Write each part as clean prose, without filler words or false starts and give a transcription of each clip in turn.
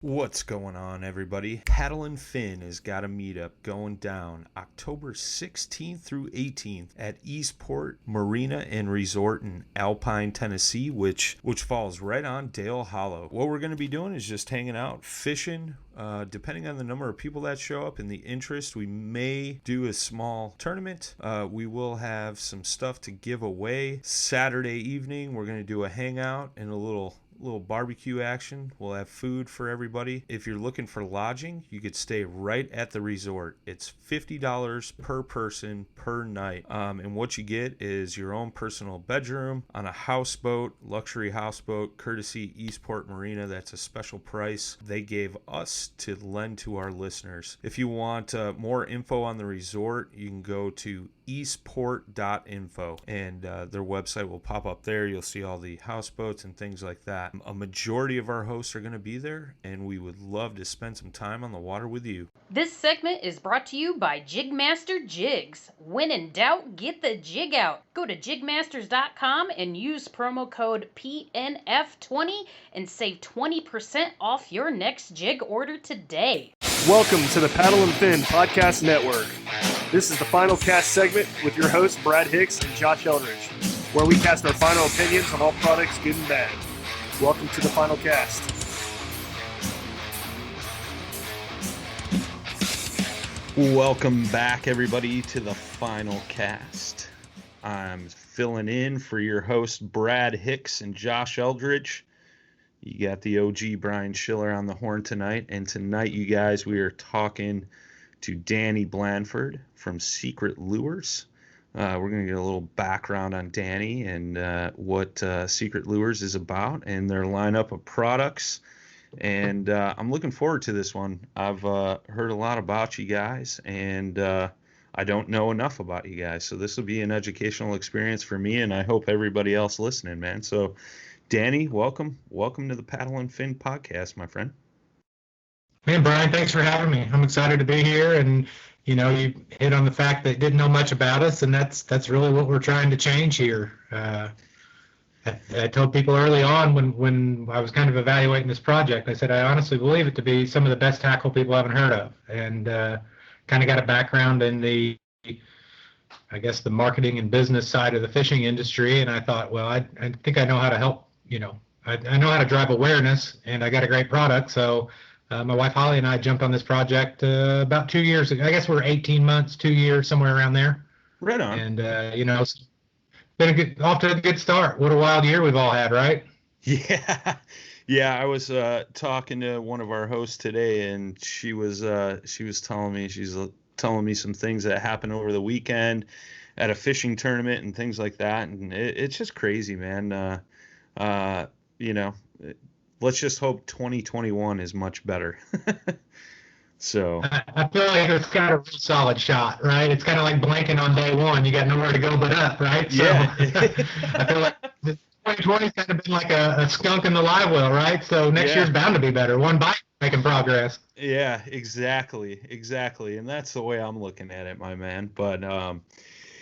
What's going on, everybody? Paddle and Fin has got a meetup going down October 16th through 18th at Eastport Marina and Resort in Alpine, Tennessee, which falls right on Dale Hollow. What we're going to be doing is just hanging out, fishing. Depending on the number of people that show up and the interest, we may do a small tournament. We will have some stuff to give away. Saturday evening, we're going to do a hangout and a little barbecue action. We'll have food for everybody. If you're looking for lodging, you could stay right at the resort. It's $50 per person per night. And what you get is your own personal bedroom on a houseboat, luxury houseboat, courtesy Eastport Marina. That's a special price they gave us to lend to our listeners. If you want more info on the resort, you can go to eastport.info and their website will pop up there. You'll see all the houseboats and things like that. A majority of our hosts are going to be there, and we would love to spend some time on the water with you. This segment is brought to you by JigMasters Jigs. When in doubt, get the jig out. Go to JigMasters.com and use promo code PNF20 and save 20% off your next jig order today. Welcome to the Paddle and Fin Podcast Network. This is the final cast segment with your hosts Brad Hicks and Josh Eldridge, where we cast our final opinions on all products, good and bad. Welcome to the final cast. Welcome back, everybody, to the final cast. I'm filling in for your host Brad Hicks and Josh Eldridge. You got the OG Brian Schiller on the horn tonight, and tonight, you guys, we are talking to Danny Blandford from Secret Lures. We're going to get a little background on Danny and what Secret Lures is about and their lineup of products. And I'm looking forward to this one. I've heard a lot about you guys, and I don't know enough about you guys. So this will be an educational experience for me, and I hope everybody else listening, man. So, Danny, welcome. Welcome to the Paddle and Fin podcast, my friend. Man, Brian, thanks for having me. I'm excited to be here, and you know, you hit on the fact that you didn't know much about us, and that's really what we're trying to change here. I told people early on when I was kind of evaluating this project, I said I honestly believe it to be some of the best tackle people haven't heard of, and kind of got a background in the, I guess, the marketing and business side of the fishing industry, and I thought, well, I think I know how to help. You know, I know how to drive awareness, and I got a great product, so. My wife Holly and I jumped on this project about 2 years ago. I guess we're 18 months, 2 years, somewhere around there. Right on. And you know, it's been off to a good start. What a wild year we've all had, right? Yeah. I was talking to one of our hosts today, and she was telling me some things that happened over the weekend at a fishing tournament and things like that, and it's just crazy, man. You know. Let's just hope 2021 is much better. So I feel like it's got a real solid shot, right? It's kind of like blanking on day one. You got nowhere to go but up, right? So yeah. I feel like 2020's kind of been like a skunk in the live well, right? So next year's bound to be better. One bite, making progress. Yeah, exactly. And that's the way I'm looking at it, my man. But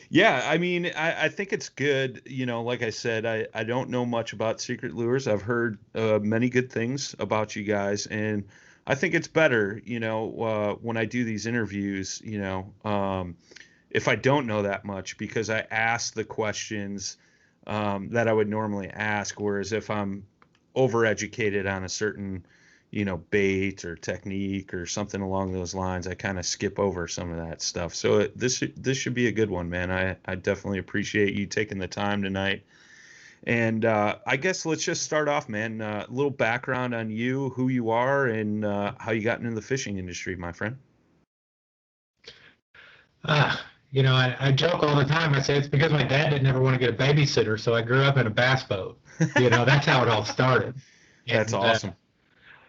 yeah, I mean, I think it's good. You know, like I said, I don't know much about Secret Lures. I've heard many good things about you guys, and I think it's better, you know, when I do these interviews, you know, if I don't know that much, because I ask the questions that I would normally ask, whereas if I'm overeducated on a certain, you know, bait or technique or something along those lines, I kind of skip over some of that stuff. So this should be a good one, man. I definitely appreciate you taking the time tonight. And I guess let's just start off, man. A little background on you, who you are, and how you got into the fishing industry, my friend. You know, I joke all the time. I say it's because my dad didn't ever want to get a babysitter, so I grew up in a bass boat. You know, that's how it all started. That's awesome.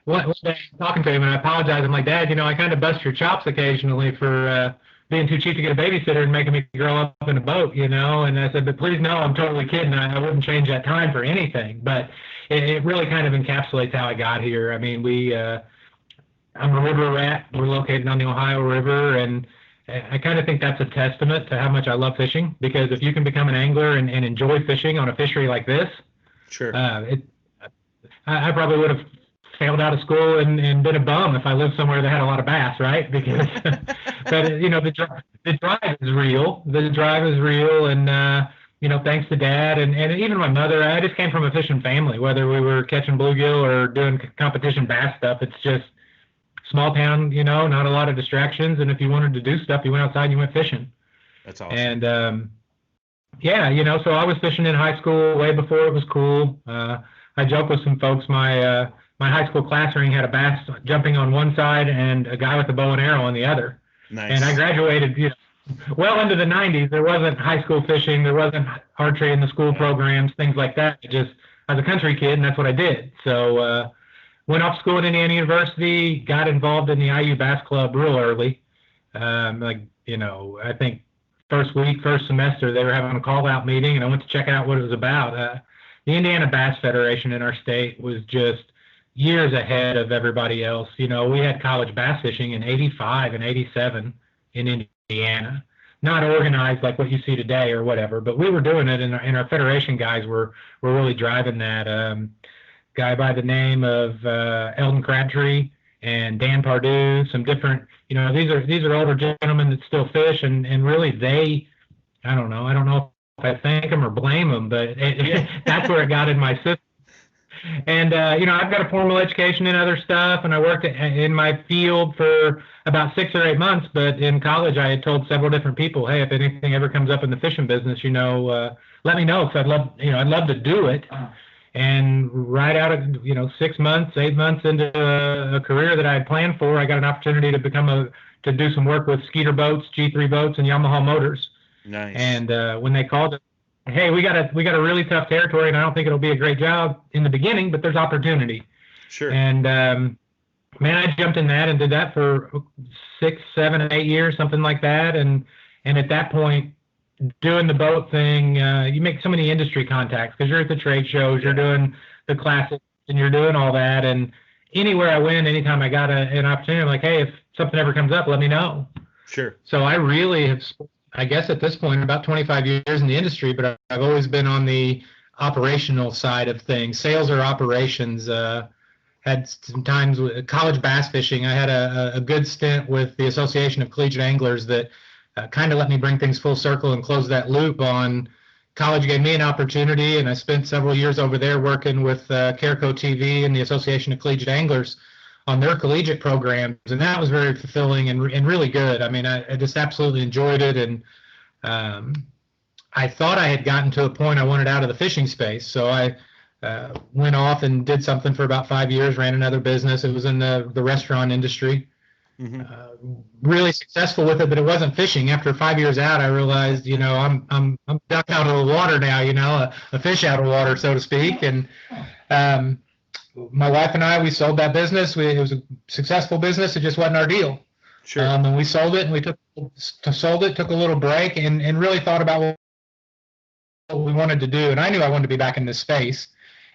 One day, talking to him, and I apologize. I'm like, Dad, you know, I kind of bust your chops occasionally for being too cheap to get a babysitter and making me grow up in a boat, you know. And I said, but please, no, I'm totally kidding. I wouldn't change that time for anything. But it really kind of encapsulates how I got here. I mean, I'm a river rat. We're located on the Ohio River, and I kind of think that's a testament to how much I love fishing. Because if you can become an angler and enjoy fishing on a fishery like this, sure, I probably would have failed out of school and been a bum if I lived somewhere that had a lot of bass, right? Because, but you know, the drive is real. The drive is real, and you know, thanks to Dad and even my mother. I just came from a fishing family. Whether we were catching bluegill or doing competition bass stuff, it's just small town, you know, not a lot of distractions. And if you wanted to do stuff, you went outside and you went fishing. That's awesome. And yeah, you know, so I was fishing in high school way before it was cool. I joke with some folks. My high school class ring had a bass jumping on one side and a guy with a bow and arrow on the other. Nice. And I graduated, you know, well into the 90s. There wasn't high school fishing. There wasn't archery in the school programs, things like that. I was a country kid, and that's what I did. So went off school at Indiana University, got involved in the IU Bass Club real early. Like, you know, I think first semester, they were having a call-out meeting, and I went to check out what it was about. The Indiana Bass Federation in our state was just years ahead of everybody else. You know, we had college bass fishing in 85 and 87 in Indiana. Not organized like what you see today or whatever, but we were doing it, and our federation guys were really driving that. Guy by the name of Eldon Crabtree and Dan Pardue, some different, you know, these are older gentlemen that still fish, and really I don't know if I thank them or blame them, but that's where it got in my system. And, you know, I've got a formal education in other stuff, and I worked in my field for about 6 or 8 months. But in college, I had told several different people, hey, if anything ever comes up in the fishing business, you know, let me know, because I'd love to do it. And right out of, you know, 6 months, 8 months into a career that I had planned for, I got an opportunity to do some work with Skeeter boats, G3 boats, and Yamaha motors. Nice. And when they called it, hey, we got a really tough territory, and I don't think it'll be a great job in the beginning, but there's opportunity. Sure. And man, I jumped in that and did that for 6, 7, 8 years, something like that. And at that point, doing the boat thing, you make so many industry contacts because you're at the trade shows, you're doing the classics, and you're doing all that. And anywhere I went, anytime I got an opportunity, I'm like, hey, if something ever comes up, let me know. Sure. So I really have, I guess at this point, about 25 years in the industry, but I've always been on the operational side of things, sales or operations. Had some times with college bass fishing. I had a good stint with the Association of Collegiate Anglers that kind of let me bring things full circle and close that loop on college. Gave me an opportunity, and I spent several years over there working with Careco TV and the Association of Collegiate Anglers on their collegiate programs, and that was very fulfilling and really good. I mean, I just absolutely enjoyed it, and I thought I had gotten to a point I wanted out of the fishing space, so I went off and did something for about 5 years, ran another business. It was in the restaurant industry. Mm-hmm. Really successful with it, but it wasn't fishing. After 5 years out, I realized, you know, I'm duck out of the water now, you know, a fish out of water, so to speak, and my wife and I, we sold that business. It was a successful business. It just wasn't our deal. Sure. And we sold it, and we took a little break, and really thought about what we wanted to do. And I knew I wanted to be back in this space.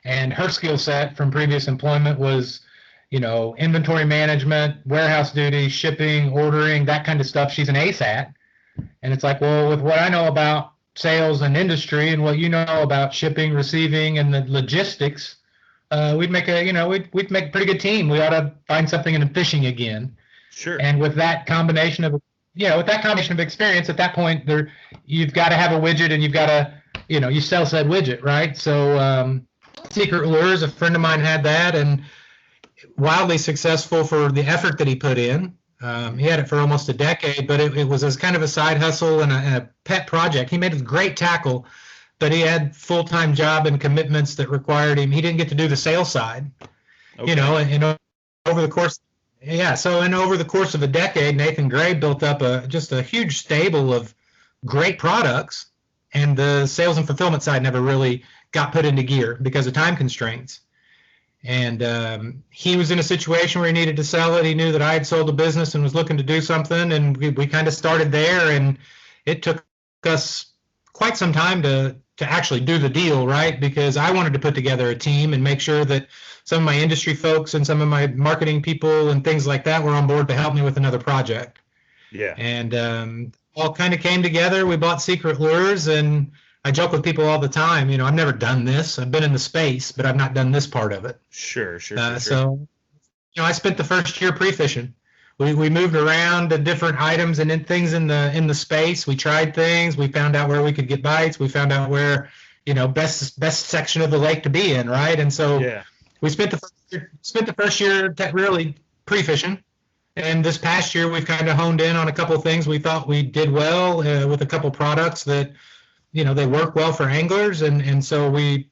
And her skill set from previous employment was, you know, inventory management, warehouse duties, shipping, ordering, that kind of stuff. She's an ace at. And it's like, well, with what I know about sales and industry and what you know about shipping, receiving, and the logistics, we'd make a pretty good team. We ought to find something in fishing again. Sure. And with that combination of experience, at that point, you've got to have a widget, and you've got to, you know, you sell said widget, right? So Secret Lures, a friend of mine had that, and wildly successful for the effort that he put in. He had it for almost a decade, but it was as kind of a side hustle and a pet project. He made a great tackle, but he had full-time job and commitments that required him. He didn't get to do the sales side, okay. You know, and over the course, over the course of a decade, Nathan Gray built up just a huge stable of great products, and the sales and fulfillment side never really got put into gear because of time constraints. And he was in a situation where he needed to sell it. He knew that I had sold the business and was looking to do something, and we kind of started there, and it took us quite some time to actually do the deal, right? Because I wanted to put together a team and make sure that some of my industry folks and some of my marketing people and things like that were on board to help me with another project. Yeah. And all kind of came together. We bought Secret Lures, and I joke with people all the time, you know, I've never done this. I've been in the space, but I've not done this part of it. Sure. So I spent the first year pre-fishing. We moved around to different items and then things in the space. We tried things. We found out where we could get bites. We found out where, best section of the lake to be in, right? And so we spent the first year really pre-fishing. And this past year, we've kind of honed in on a couple of things we thought we did well with a couple products that, they work well for anglers. And so we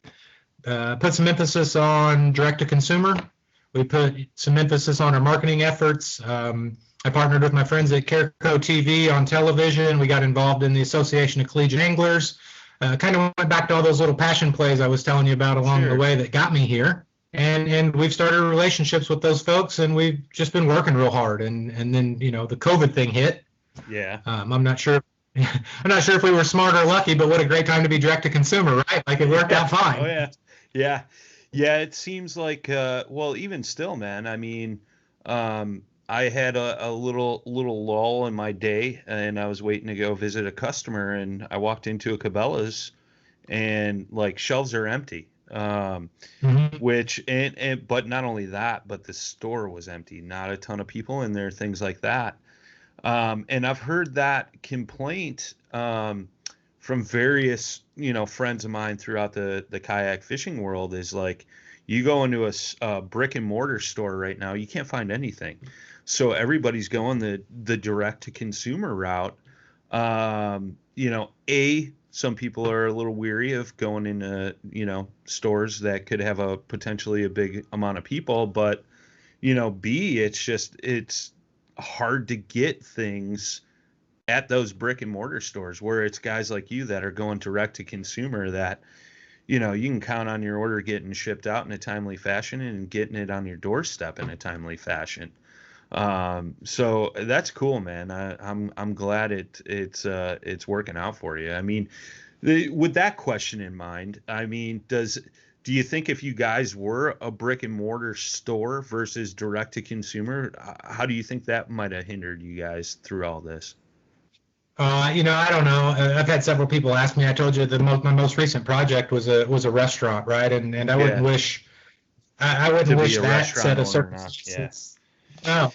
put some emphasis on direct-to-consumer. We put some emphasis on our marketing efforts. I partnered with my friends at Careco TV on television. We got involved in the Association of Collegiate Anglers. Kind of went back to all those little passion plays I was telling you about along the way that got me here. And we've started relationships with those folks, and we've just been working real hard. And then, the COVID thing hit. Yeah. I'm not sure if we were smart or lucky, but what a great time to be direct to consumer, right? Like it worked out fine. Oh, yeah. Yeah. Yeah, it seems like, even still, man, I mean, I had a little lull in my day, and I was waiting to go visit a customer, and I walked into a Cabela's, and, like, shelves are empty, which, but not only that, but the store was empty, not a ton of people in there, things like that. And I've heard that complaint from various, friends of mine throughout the kayak fishing world is like, you go into a brick and mortar store right now, you can't find anything. So everybody's going the direct to consumer route. Some people are a little weary of going into, stores that could have potentially a big amount of people, but, B, it's hard to get things at those brick and mortar stores where it's guys like you that are going direct to consumer that, you can count on your order getting shipped out in a timely fashion and getting it on your doorstep in a timely fashion. So that's cool, man. I'm glad it's working out for you. I mean, with that question in mind, I mean, do you think if you guys were a brick and mortar store versus direct to consumer, how do you think that might have hindered you guys through all this? I don't know. I've had several people ask me. I told you my most recent project was a restaurant, right? And I wouldn't wish that set of circumstances. Yeah. No.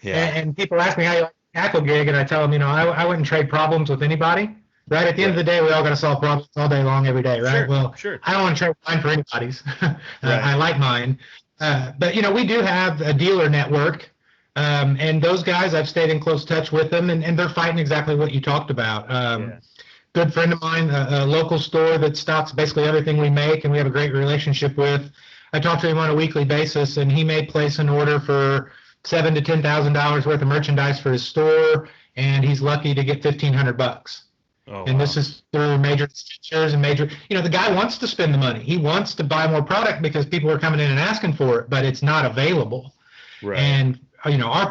Yeah. And people ask me how you like a tackle gig, and I tell them, I wouldn't trade problems with anybody. Right? At the end of the day, we all got to solve problems all day long, every day, right? Sure. I don't want to trade mine for anybody's. I like mine. But, we do have a dealer network. And those guys, I've stayed in close touch with them, and they're fighting exactly what you talked about. Good friend of mine, a local store that stocks basically everything we make, and we have a great relationship with. I talk to him on a weekly basis, and he may place an order for $7,000 to $10,000 worth of merchandise for his store, and he's lucky to get $1,500. Oh, and this is through major distributors and the guy wants to spend the money. He wants to buy more product because people are coming in and asking for it, but it's not available. Right. And our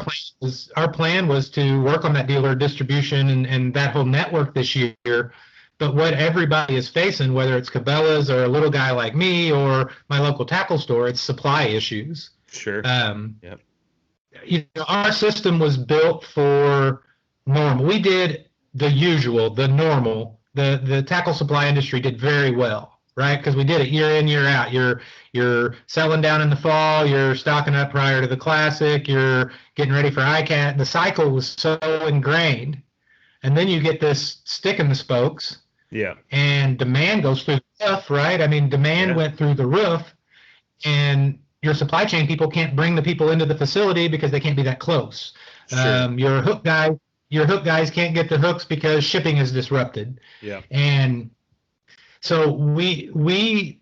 plan was to work on that dealer distribution and that whole network this year. But what everybody is facing, whether it's Cabela's or a little guy like me or my local tackle store, it's supply issues. Sure. Yep. Our system was built for normal. We did the usual, the normal. The tackle supply industry did very well, right? Because we did it year in, year out. You're selling down in the fall, you're stocking up prior to the classic, you're getting ready for ICAT. The cycle was so ingrained. And then you get this stick in the spokes. Yeah. And demand goes through the roof, right? I mean, demand went through the roof, and your supply chain people can't bring the people into the facility because they can't be that close. Sure. Your hook guys can't get the hooks because shipping is disrupted. Yeah. And so we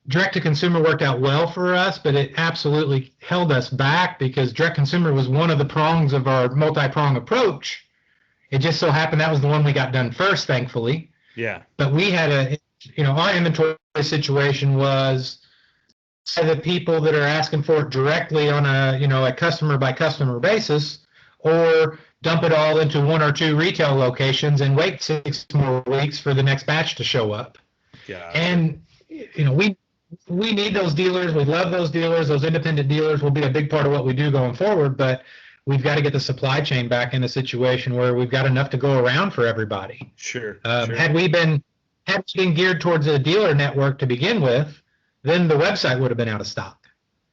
direct to consumer worked out well for us, but it absolutely held us back because direct consumer was one of the prongs of our multi-prong approach. It just so happened that was the one we got done first, thankfully. Yeah. But we had our inventory situation was the people that are asking for it directly on a customer by customer basis, or dump it all into one or two retail locations and wait 6 more weeks for the next batch to show up. Yeah. And we need those dealers. We love those dealers. Those independent dealers will be a big part of what we do going forward, but we've got to get the supply chain back in a situation where we've got enough to go around for everybody. Sure. Had we been geared towards a dealer network to begin with, then the website would have been out of stock.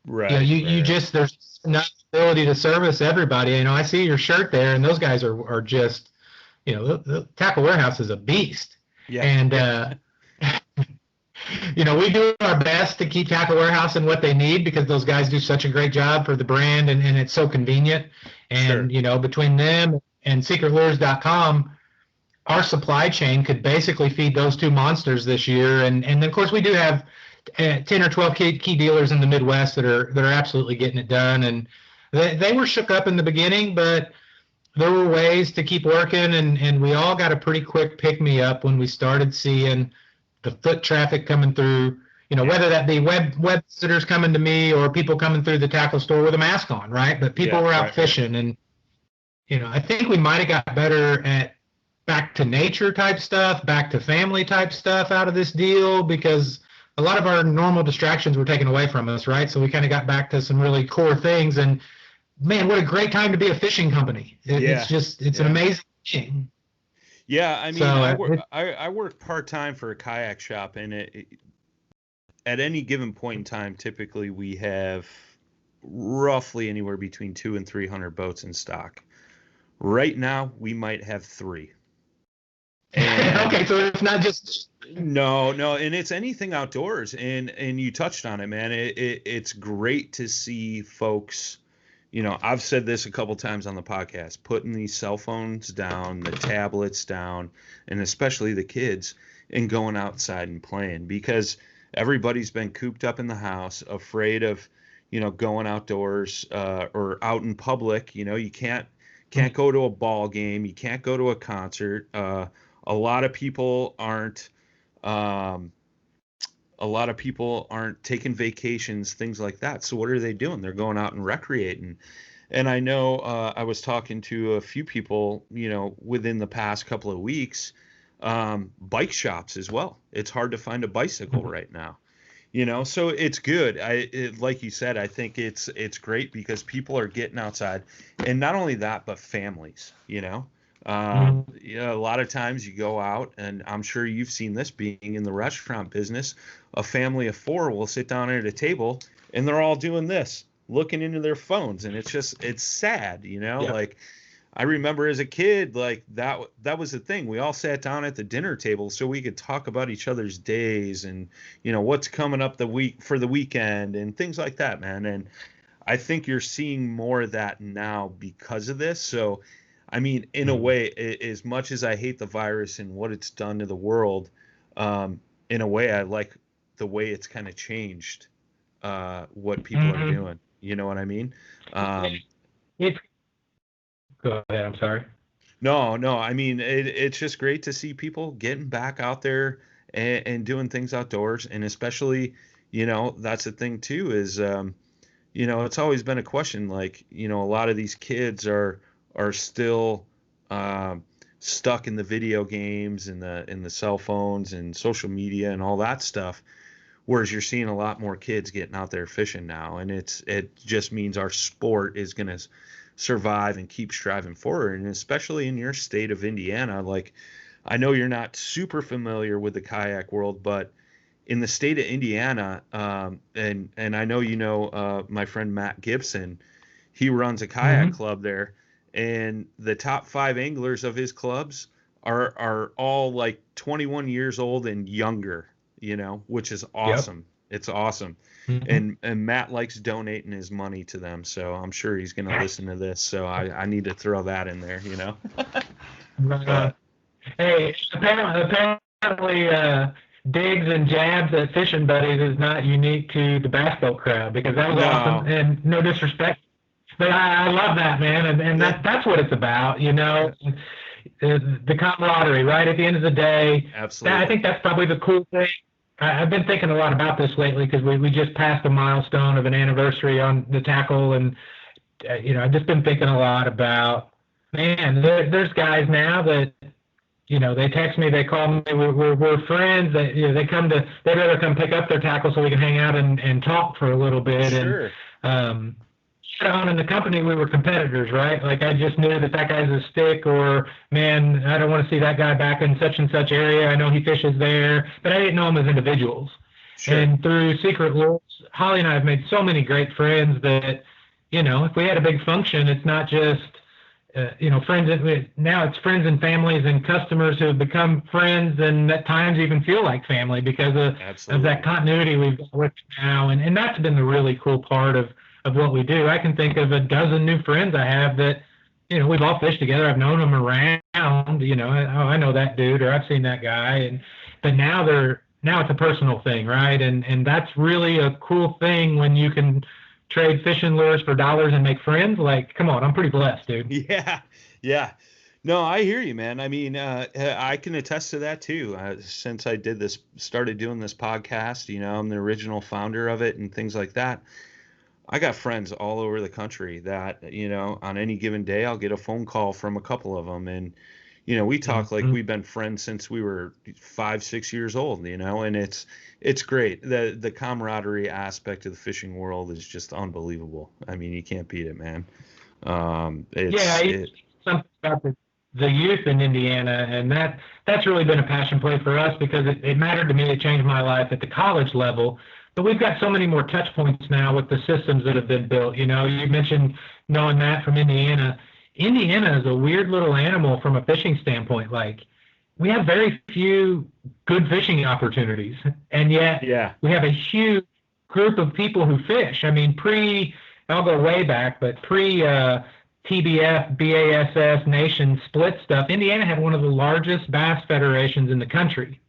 Right. You know, you just, there's not ability to service everybody. You know, I see your shirt there, and those guys are just, you know, the Tackle Warehouse is a beast. Yeah. And, you know, we do our best to keep Tackle Warehouse in what they need because those guys do such a great job for the brand, and it's so convenient. And, Sure. you know, between them and secretlures.com, our supply chain could basically feed those two monsters this year. And then, of course, we do have 10 or 12 key dealers in the Midwest that are absolutely getting it done. And they were shook up in the beginning, but there were ways to keep working. And we all got a pretty quick pick me up when we started seeing the foot traffic coming through, you know, whether that be web visitors coming to me or people coming through the tackle store with a mask on, right? But people were out fishing. And, you know, I think we might have got better at back to nature type stuff, back to family type stuff out of this deal, because a lot of our normal distractions were taken away from us, right? So we kind of got back to some really core things. And man, what a great time to be a fishing company. It's just, it's an amazing thing. Yeah, I mean, So, I work part-time for a kayak shop, and at any given point in time, typically we have roughly anywhere between 200 and 300 boats in stock. Right now, we might have 3. Okay, so it's not just... No, and it's anything outdoors, and you touched on it, man. It's great to see folks. You know, I've said this a couple times on the podcast, putting these cell phones down, the tablets down, and especially the kids, and going outside and playing, because everybody's been cooped up in the house, afraid of, you know, going outdoors or out in public. You know, you can't go to a ball game, you can't go to a concert. A lot of people aren't taking vacations, things like that. So what are they doing? They're going out and recreating. And I know I was talking to a few people, you know, within the past couple of weeks, bike shops as well. It's hard to find a bicycle right now, you know, so it's good. Like you said, I think it's great because people are getting outside, and not only that, but families, you know. You know, a lot of times you go out, and I'm sure you've seen this being in the restaurant business, a family of 4 will sit down at a table and they're all doing this, looking into their phones. And it's sad, you know, like I remember as a kid, like that was the thing. We all sat down at the dinner table so we could talk about each other's days and, you know, what's coming up the weekend and things like that, man. And I think you're seeing more of that now because of this. So, I mean, in a way, as much as I hate the virus and what it's done to the world, in a way, I like the way it's kind of changed what people are doing. You know what I mean? Go ahead. I'm sorry. No. I mean, it's just great to see people getting back out there and doing things outdoors. And especially, you know, that's the thing, too, is, you know, it's always been a question, like, you know, a lot of these kids are still stuck in the video games and the cell phones and social media and all that stuff, whereas you're seeing a lot more kids getting out there fishing now, and it just means our sport is going to survive and keep striving forward. And especially in your state of Indiana, like, I know you're not super familiar with the kayak world, but in the state of Indiana, and I know you know my friend Matt Gibson, he runs a kayak club there. And the top 5 anglers of his clubs are all like 21 years old and younger, you know, which is awesome. Yep. It's awesome. And Matt likes donating his money to them. So I'm sure he's going to listen to this. So I need to throw that in there, you know. Hey, apparently digs and jabs at Fishing Buddies is not unique to the bass boat crowd, because that was awesome. And no disrespect, but I love that, man, and that's what it's about, you know, the camaraderie, right? At the end of the day, absolutely. I think that's probably the cool thing. I've been thinking a lot about this lately because we just passed a milestone of an anniversary on the tackle, and you know, I've just been thinking a lot about, man, there's guys now that, you know, they text me, they call me, we're friends. That, you know, they'd rather come pick up their tackle so we can hang out and talk for a little bit. Sure. And on in the company, we were competitors, right? Like, I just knew that guy's a stick, or, man, I don't want to see that guy back in such and such area. I know he fishes there, but I didn't know them as individuals. Sure. And through Secret Lures, Holly and I have made so many great friends that, if we had a big function, it's not just, friends. Now it's friends and families and customers who have become friends and at times even feel like family because of that continuity we've got with now. And that's been the really cool part of what we do. I can think of a dozen new friends I have that, we've all fished together. I've known them around, I know that dude or I've seen that guy. But now it's a personal thing, right? And that's really a cool thing when you can trade fishing lures for dollars and make friends. Like, come on, I'm pretty blessed, dude. Yeah. No, I hear you, man. I mean, I can attest to that too. Since I started doing this podcast, I'm the original founder of it and things like that. I got friends all over the country that, on any given day, I'll get a phone call from a couple of them. And, we talk like we've been friends since we were 5-6 years old, and it's great. The camaraderie aspect of the fishing world is just unbelievable. I mean, you can't beat it, man. It's something about the youth in Indiana, and that's really been a passion play for us because it mattered to me. It changed my life at the college level. But we've got so many more touch points now with the systems that have been built. You mentioned knowing Matt from Indiana. Indiana is a weird little animal from a fishing standpoint. Like, we have very few good fishing opportunities, and yet we have a huge group of people who fish. I mean, I'll go way back, but TBF, BASS, nation split stuff, Indiana had one of the largest bass federations in the country.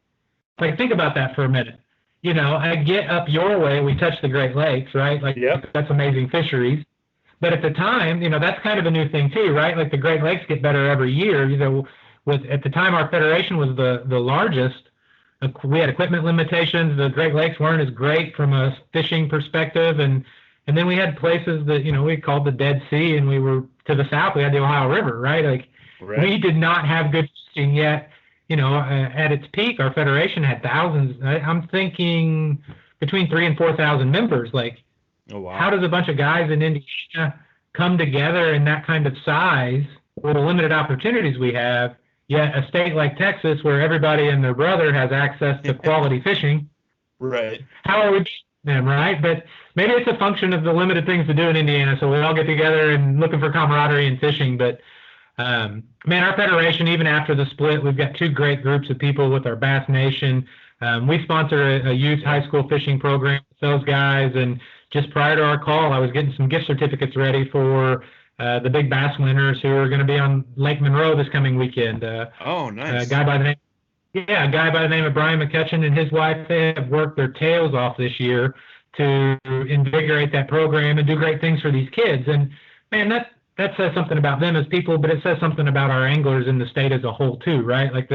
Like, think about that for a minute. I get up your way, we touch the Great Lakes, right? Like, that's amazing fisheries. But at the time, that's kind of a new thing too, right? Like, the Great Lakes get better every year. At the time our federation was the largest, we had equipment limitations. The Great Lakes weren't as great from a fishing perspective. And then we had places that, we called the Dead Sea, and we were to the south, we had the Ohio River, right? Like, we did not have good fishing yet. At its peak, our federation had thousands. I'm thinking between 3,000 and 4,000 members. Like, how does a bunch of guys in Indiana come together in that kind of size with the limited opportunities we have, yet a state like Texas where everybody and their brother has access to quality fishing? Right. How are we beating them, right? But maybe it's a function of the limited things to do in Indiana, so we all get together and looking for camaraderie and fishing. But our federation, even after the split, we've got two great groups of people with our Bass Nation. We sponsor a youth high school fishing program with those guys, and just prior to our call, I was getting some gift certificates ready for the big bass winners who are going to be on Lake Monroe this coming weekend. Nice. A guy by the name of Brian McCutcheon and his wife, they have worked their tails off this year to invigorate that program and do great things for these kids. And man, that says something about them as people, but it says something about our anglers in the state as a whole too, right? Like,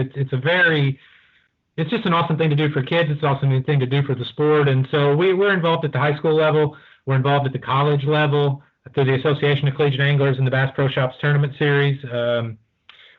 it's just an awesome thing to do for kids. It's an awesome thing to do for the sport. And so we're involved at the high school level. We're involved at the college level through the Association of Collegiate Anglers and the Bass Pro Shops Tournament Series.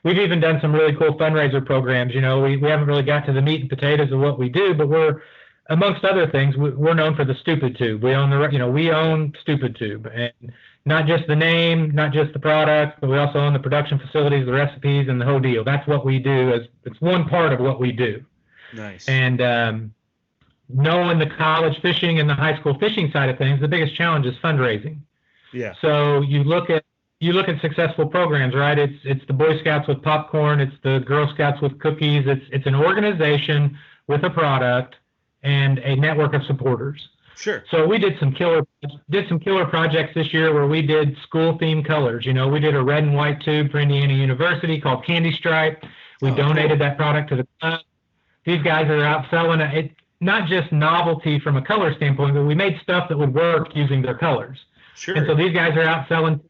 We've even done some really cool fundraiser programs. We haven't really got to the meat and potatoes of what we do, but we're, amongst other things, we're known for the Stupid Tube. We own Stupid Tube, and not just the name, not just the product, but we also own the production facilities, the recipes, and the whole deal. That's what we do. It's one part of what we do. Nice. And knowing the college fishing and the high school fishing side of things, the biggest challenge is fundraising. Yeah. So you look at successful programs, right? It's the Boy Scouts with popcorn. It's the Girl Scouts with cookies. It's an organization with a product and a network of supporters. Sure. So we did some killer projects this year where we did school themed colors. We did a red and white tube for Indiana University called Candy Stripe. We donated that product to the club. These guys are out selling it. Not just novelty from a color standpoint, but we made stuff that would work using their colors. Sure. And so these guys are out selling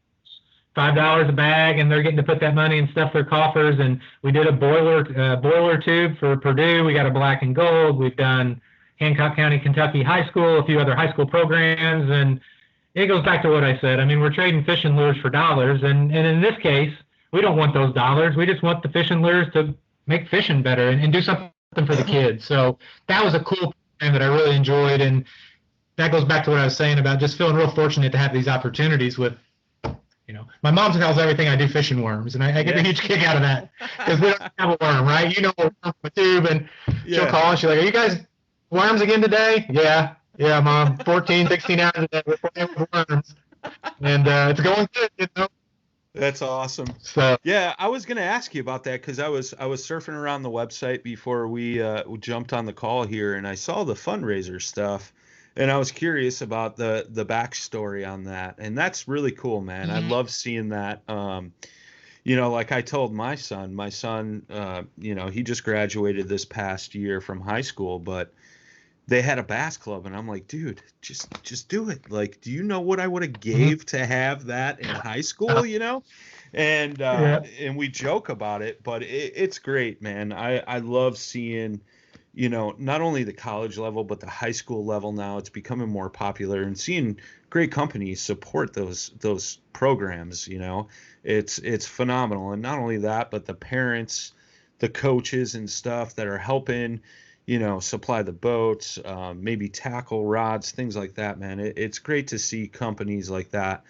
$5 a bag, and they're getting to put that money and stuff their coffers. And we did a boiler tube for Purdue. We got a black and gold. We've done Hancock County, Kentucky High School, a few other high school programs. And it goes back to what I said. I mean, we're trading fishing lures for dollars. And in this case, we don't want those dollars. We just want the fishing lures to make fishing better and do something for the kids. So that was a cool program that I really enjoyed. And that goes back to what I was saying about just feeling real fortunate to have these opportunities with, my mom tells everything I do fishing worms, and I get a huge kick out of that because we don't have a worm, right? A worm from a tube, and she'll call and she's like, are you guys Worms again today? Yeah. Yeah, Mom. 14, 16 hours a day. We're playing with worms. And it's going good, you know. That's awesome. So Yeah, I was going to ask you about that because I was surfing around the website before we jumped on the call here, and I saw the fundraiser stuff, and I was curious about the backstory on that, and that's really cool, man. I love seeing that. You know, like I told my son, you know, he just graduated this past year from high school, but they had a bass club, and I'm like, dude, just do it. Like, do you know what I would have gave to have that in high school, you know? And and we joke about it, but it's great, man. I love seeing, you know, not only the college level, but the high school level now. It's becoming more popular, and seeing great companies support those programs, you know. It's phenomenal. And not only that, but the parents, the coaches and stuff that are helping, you know, supply the boats, maybe tackle rods, things like that, man. It's great to see companies like that.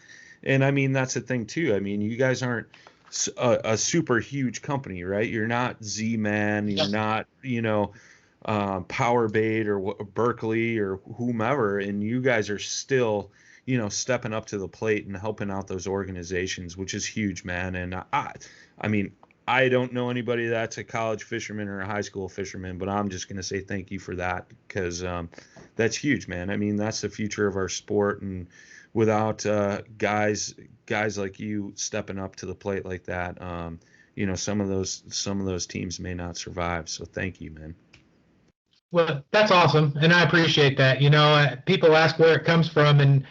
And I mean, that's the thing too. I mean, you guys aren't a super huge company, right? You're not Z-Man, you're not, you know, Powerbait or Berkeley or whomever, and you guys are still, you know, stepping up to the plate and helping out those organizations, which is huge, man. And I mean, I don't know anybody that's a college fisherman or a high school fisherman, but I'm just going to say thank you for that, because that's huge, man. I mean, that's the future of our sport, and without guys like you stepping up to the plate like that, you know, some of those teams may not survive. So thank you, man. Well, that's awesome, and I appreciate that. You know, people ask where it comes from, and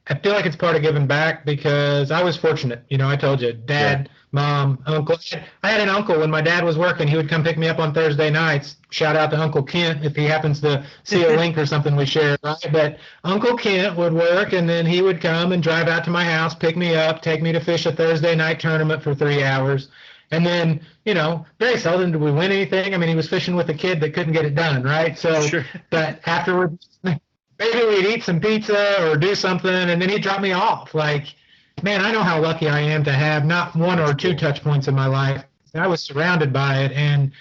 I feel like it's part of giving back, because I was fortunate. You know, I told you, Dad, Mom, Uncle. I had an uncle when my dad was working. He would come pick me up on Thursday nights. Shout out to Uncle Kent if he happens to see a link or something we share, right? But Uncle Kent would work, and then he would come and drive out to my house, pick me up, take me to fish a Thursday night tournament for 3 hours. And then, you know, very seldom did we win anything. I mean, he was fishing with a kid that couldn't get it done, right? So, but afterwards, maybe we'd eat some pizza or do something, and then he'd drop me off. Like, man, I know how lucky I am to have not one or two touch points in my life. I was surrounded by it, and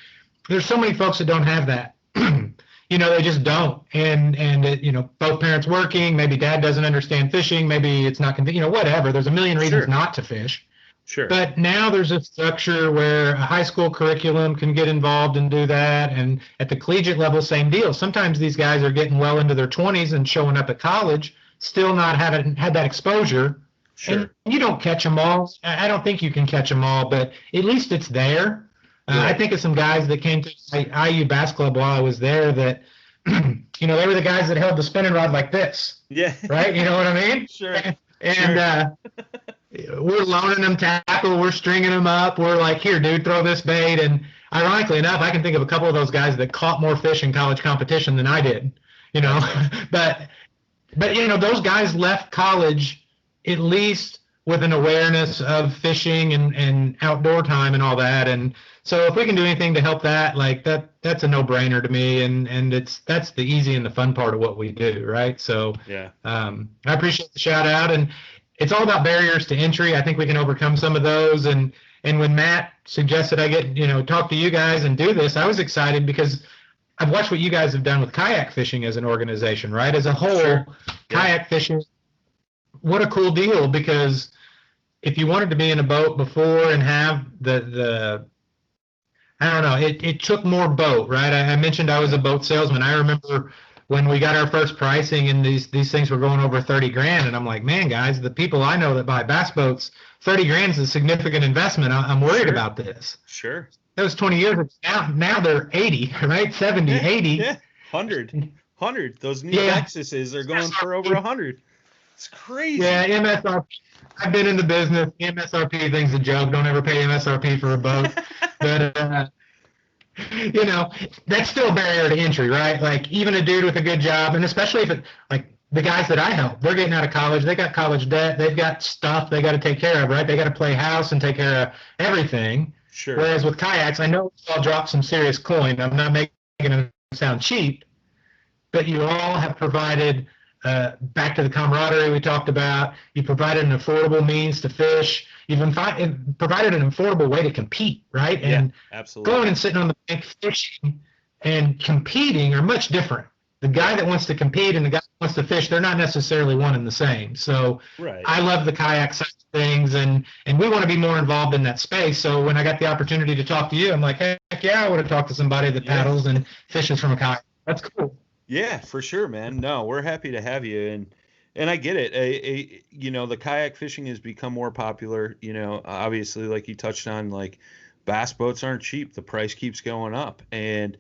there's so many folks that don't have that. You know, they just don't. And it, you know, both parents working, maybe dad doesn't understand fishing, maybe it's not convenient, you know, whatever. There's a million reasons not to fish. Sure. But now there's a structure where a high school curriculum can get involved and do that. And at the collegiate level, same deal. Sometimes these guys are getting well into their 20s and showing up at college, still not having had that exposure. Sure. And you don't catch them all. I don't think you can catch them all, but at least it's there. I think of some guys that came to IU Bass Club while I was there that, you know, they were the guys that held the spinning rod like this. Yeah. Right? You know what I mean? Sure. And we're loaning them tackle, we're stringing them up, we're like, here, dude, throw this bait. And ironically enough, I can think of a couple of those guys that caught more fish in college competition than I did, you know. but you know, those guys left college at least with an awareness of fishing and outdoor time and all that. And so if we can do anything to help that, like that's a no-brainer to me. And that's the easy and the fun part of what we do, right? So I appreciate the shout out. And it's all about barriers to entry. I think we can overcome some of those. And when Matt suggested I get, you know, talk to you guys and do this, I was excited because I've watched what you guys have done with kayak fishing as an organization, right? As a whole, kayak fishing, what a cool deal, because if you wanted to be in a boat before and have the I don't know, it took more boat, right? I mentioned I was a boat salesman. I remember when we got our first pricing and these things were going over 30 grand, and I'm like, man, guys, the people I know that buy bass boats, 30 grand is a significant investment. I'm worried about this. Sure. That was 20 years ago. Now they're 80, right? 70, 80. Yeah, 100. Those new Lexuses are going for over 100. It's crazy. Yeah, MSRP. I've been in the business. MSRP thing's a joke. Don't ever pay MSRP for a boat. But, you know, that's still a barrier to entry, right? Like, even a dude with a good job, and especially if it, like the guys that I help, they're getting out of college. They got college debt. They've got stuff they got to take care of, right? They got to play house and take care of everything. Sure. Whereas with kayaks, I know I'll drop some serious coin. I'm not making it sound cheap, but you all have provided, back to the camaraderie we talked about, you provided an affordable means to fish. You've provided an affordable way to compete, right? Yeah, and absolutely. Going and sitting on the bank fishing and competing are much different. the guy that wants to compete and the guy that wants to fish, they're not necessarily one and the same. So Right. I love the kayak side of things, and we want to be more involved in that space. So when I got the opportunity to talk to you, I'm like, heck yeah, I want to talk to somebody that paddles and fishes from a kayak. That's cool. Yeah, for sure, man. No, we're happy to have you, and I get it. You know, the kayak fishing has become more popular. You know, obviously, like you touched on, like bass boats aren't cheap. The price keeps going up, and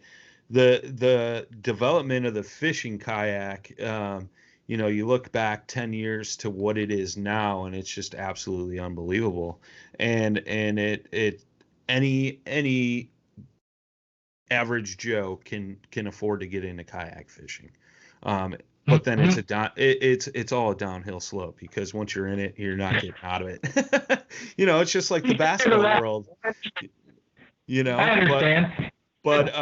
the development of the fishing kayak. You know, you look back 10 years to what it is now, and it's just absolutely unbelievable. And any average Joe can afford to get into kayak fishing. But then it's all a downhill slope, because once you're in it, you're not getting out of it. You know, it's just like the basketball world. You know, I understand. But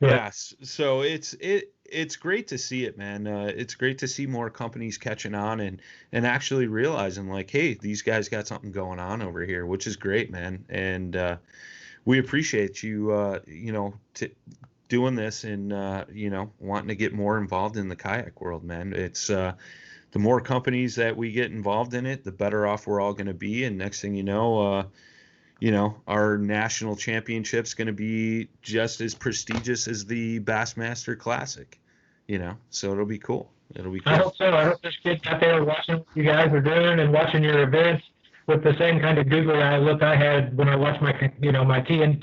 yes. So it's great to see it, man. It's great to see more companies catching on and actually realizing, like, hey, these guys got something going on over here, which is great, man. And we appreciate you, you know, doing this and, you know, wanting to get more involved in the kayak world, man. It's the more companies that we get involved in it, the better off we're all going to be. And next thing you know, our national championship's going to be just as prestigious as the Bassmaster Classic, you know, so it'll be cool. It'll be cool. I hope so. I hope there's kids out there watching what you guys are doing and watching your events with the same kind of googly eye look I had when I watched my, you know, my TNN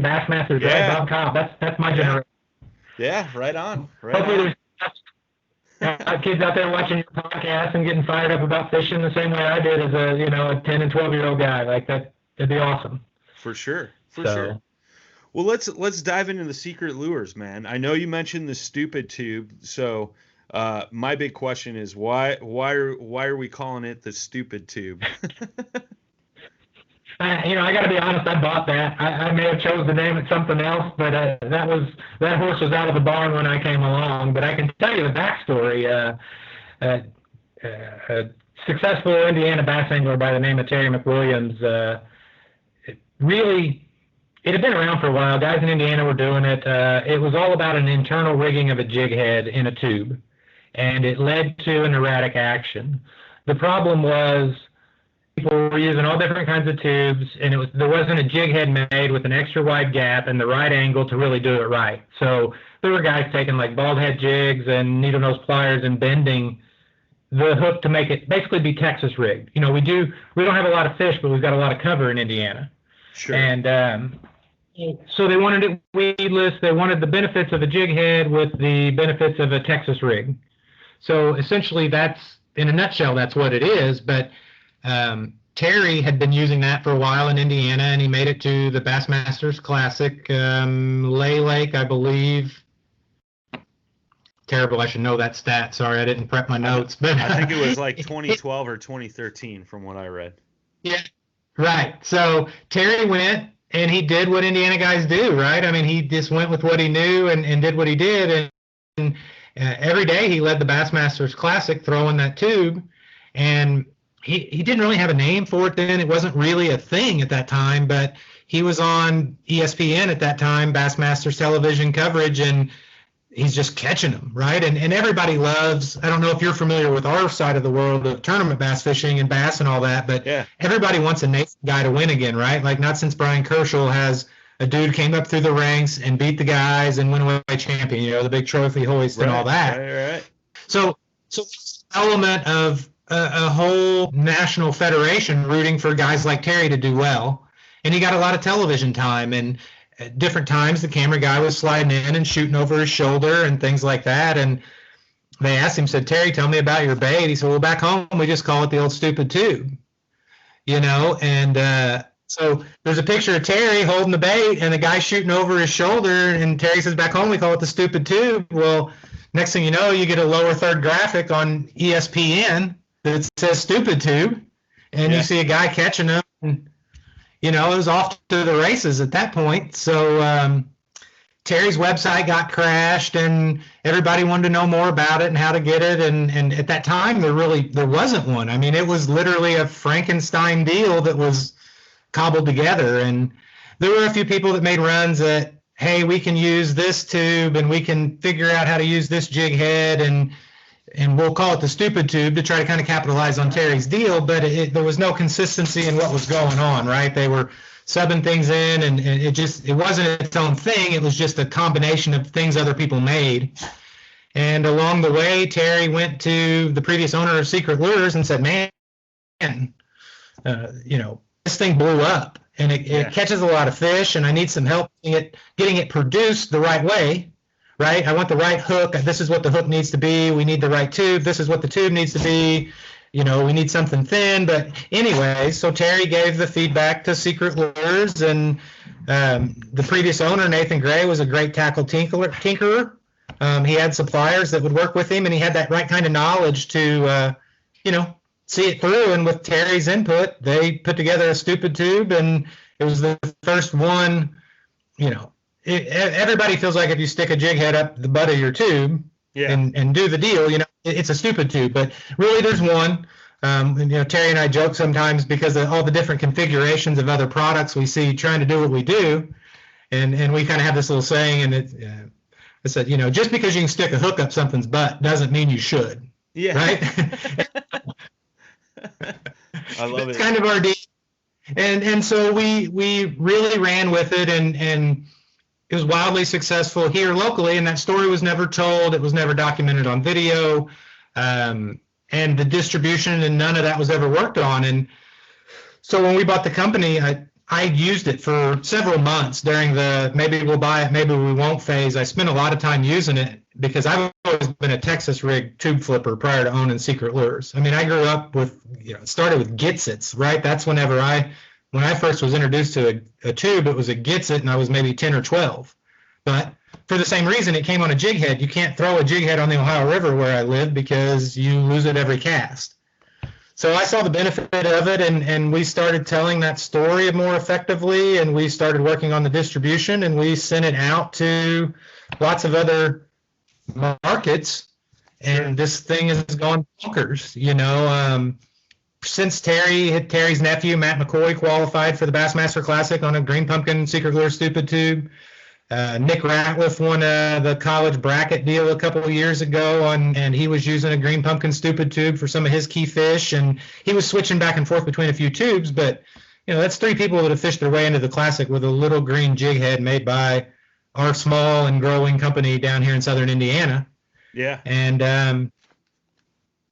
Bassmasters. Yeah. Bob Cobb. That's my generation. Yeah, right on. Hopefully there's kids out there watching your podcast and getting fired up about fishing the same way I did as a, you know, a 10 and 12-year-old guy. Like that. It'd be awesome. For sure. Sure. Well, let's dive into the secret lures, man. I know you mentioned the stupid tube. So my big question is why are we calling it the stupid tube? You know, I got to be honest. I bought that. I may have chose to name it something else, but that horse was out of the barn when I came along. But I can tell you the backstory. A successful Indiana bass angler by the name of Terry McWilliams. It had been around for a while. Guys in Indiana were doing it. It was all about an internal rigging of a jig head in a tube, and it led to an erratic action. The problem was people were using all different kinds of tubes, and there wasn't a jig head made with an extra wide gap and the right angle to really do it right. So there were guys taking like bald head jigs and needle nose pliers and bending the hook to make it basically be Texas rigged. You know, we don't have a lot of fish, but we've got a lot of cover in Indiana. Sure. And so they wanted it weedless. They wanted the benefits of a jig head with the benefits of a Texas rig. So essentially, that's, in a nutshell, that's what it is. But Terry had been using that for a while in Indiana, and he made it to the Bassmasters Classic, Lay Lake, I believe. Terrible, I should know that stat. Sorry, I didn't prep my notes. But I think it was like 2012 or 2013 from what I read. Yeah, right. So Terry went, and he did what Indiana guys do, right? I mean, he just went with what he knew and did what he did. And every day he led the Bassmasters Classic throwing that tube. And he didn't really have a name for it then. It wasn't really a thing at that time, but he was on ESPN at that time, Bassmasters television coverage, and he's just catching them, right? And everybody loves, I don't know if you're familiar with our side of the world of tournament bass fishing and bass and all that, but Everybody wants a Nathan guy to win again, right? Like not since Brian Kerschel has a dude came up through the ranks and beat the guys and went away champion, you know, the big trophy hoist and all that. Right. So this element of a whole national federation rooting for guys like Terry to do well. And he got a lot of television time, and at different times the camera guy was sliding in and shooting over his shoulder and things like that. And they asked him, said, Terry, tell me about your bait. He said, well, back home we just call it the old stupid tube, you know. And so there's a picture of Terry holding the bait and the guy shooting over his shoulder, and Terry says, back home we call it the stupid tube. Well, next thing you know, you get a lower third graphic on ESPN that says stupid tube, and you see a guy catching them, and you know, it was off to the races at that point. So Terry's website got crashed, and everybody wanted to know more about it and how to get it. And at that time, there wasn't one. I mean, it was literally a Frankenstein deal that was cobbled together. And there were a few people that made runs that, hey, we can use this tube and we can figure out how to use this jig head, and we'll call it the stupid tube to try to kind of capitalize on Terry's deal, but there was no consistency in what was going on, right? They were subbing things in, and it wasn't its own thing. It was just a combination of things other people made. And along the way, Terry went to the previous owner of Secret Lures and said, man, this thing blew up, and it catches a lot of fish, and I need some help getting it produced the right way, right? I want the right hook. This is what the hook needs to be. We need the right tube. This is what the tube needs to be. We need something thin. But anyway, so Terry gave the feedback to Secret Lures, and the previous owner, Nathan Gray, was a great tackle tinkerer. He had suppliers that would work with him, and he had that right kind of knowledge to, see it through. And with Terry's input, they put together a stupid tube, and it was the first one. Everybody feels like if you stick a jig head up the butt of your tube and do the deal, it's a stupid tube. But really, there's one. Terry and I joke sometimes because of all the different configurations of other products we see trying to do what we do, and we kind of have this little saying, and I said, just because you can stick a hook up something's butt doesn't mean you should. Yeah. Right? I love it's it. Kind of our deal. And so we really ran with it, and it was wildly successful here locally, and that story was never told. It was never documented on video. And the distribution and none of that was ever worked on. And so when we bought the company, I used it for several months during the maybe we'll buy it, maybe we won't phase. I spent a lot of time using it because I've always been a Texas rig tube flipper prior to owning Secret Lures. I mean, I grew up with, it started with Gitsits, right? That's when I first was introduced to a tube, it was a Gitsit, and I was maybe 10 or 12. But for the same reason, it came on a jig head. You can't throw a jig head on the Ohio River where I live because you lose it every cast. So I saw the benefit of it, and we started telling that story more effectively, and we started working on the distribution, and we sent it out to lots of other markets, and this thing has gone bonkers. Since Terry's nephew, Matt McCoy, qualified for the Bassmaster Classic on a Green Pumpkin Secret Lure Stupid Tube. Nick Ratliff won the college bracket deal a couple of years ago, and he was using a Green Pumpkin Stupid Tube for some of his key fish, and he was switching back and forth between a few tubes, but that's three people that have fished their way into the Classic with a little green jig head made by our small and growing company down here in southern Indiana. Yeah. And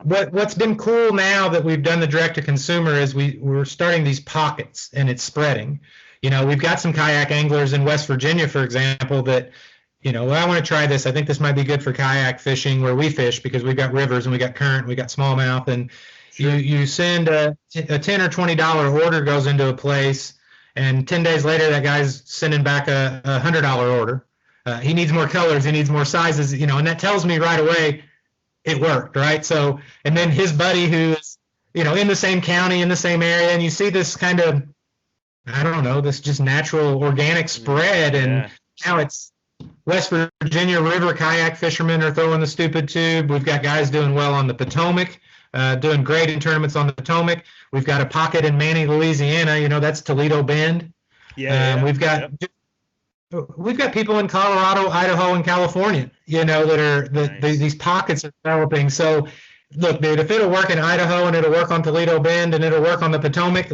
what's been cool now that we've done the direct to consumer is we're starting these pockets, and it's spreading. We've got some kayak anglers in West Virginia, for example, that, I want to try this. I think this might be good for kayak fishing where we fish because we've got rivers and we got current, we got smallmouth, and you send a $10 or $20 order goes into a place, and 10 days later that guy's sending back a $100 order. He needs more colors, he needs more sizes, and that tells me right away it worked, right? So, and then his buddy who's, in the same county, in the same area, and you see this kind of, I don't know, this just natural organic spread, and now it's West Virginia river kayak fishermen are throwing the stupid tube. We've got guys doing well on the Potomac, doing great in tournaments on the Potomac. We've got a pocket in Manning, Louisiana, that's Toledo Bend. We've got people in Colorado, Idaho, and California, these pockets are developing. So look, dude, if it'll work in Idaho and it'll work on Toledo Bend and it'll work on the Potomac,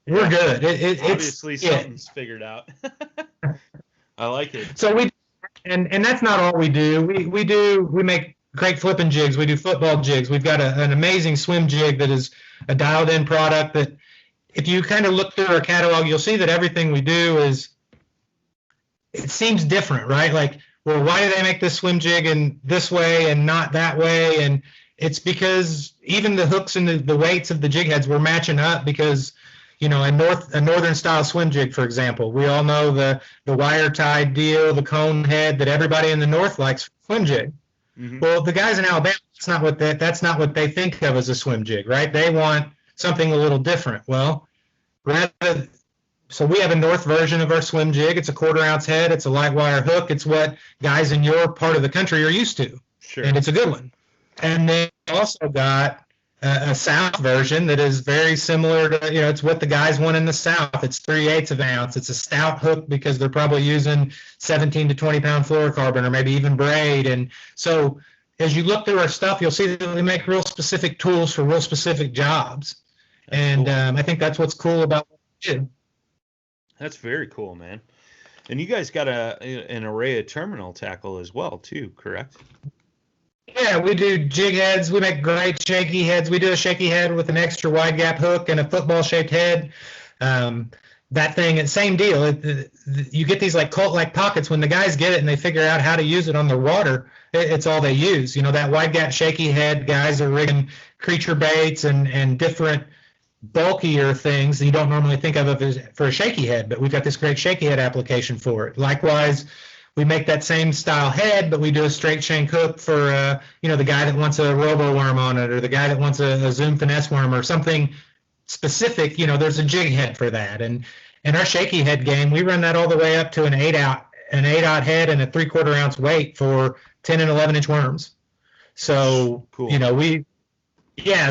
we're good. Obviously, something's figured out. I like it. So and that's not all we do. We make great flipping jigs. We do football jigs. We've got an amazing swim jig that is a dialed-in product that, if you kind of look through our catalog, you'll see that everything we do it seems different, right? Why do they make this swim jig in this way and not that way? And it's because even the hooks and the weights of the jig heads we're matching up because, a northern style swim jig, for example, we all know the wire tied deal, the cone head that everybody in the north likes for swim jig. Mm-hmm. Well, the guys in Alabama, that's not what they think of as a swim jig, right? They want something a little different. Well, so we have a north version of our swim jig. It's a 1/4 ounce head. It's a light wire hook. It's what guys in your part of the country are used to. Sure. And it's a good one. And then also got a South version that is very similar to, it's what the guys want in the South. It's 3/8 of an ounce. It's a stout hook because they're probably using 17 to 20 pound fluorocarbon or maybe even braid. And so as you look through our stuff, you'll see that we make real specific tools for real specific jobs. That's cool. I think that's what's cool about what we do. That's very cool, man. And you guys got an array of terminal tackle as well, too, correct? Yeah, we do jig heads. We make great shaky heads. We do a shaky head with an extra wide gap hook and a football-shaped head. That thing, it's same deal. You get these like cult-like pockets. When the guys get it and they figure out how to use it on their water, it's all they use. That wide gap shaky head, guys are rigging creature baits and different bulkier things that you don't normally think of as for a shaky head, but we've got this great shaky head application for it. Likewise, we make that same style head, but we do a straight shank hook for the guy that wants a robo worm on it, or the guy that wants a zoom finesse worm or something specific. There's a jig head for that. And in our shaky head game, we run that all the way up to an 8/0 head and a 3/4 ounce weight for 10 and 11 inch worms. So cool.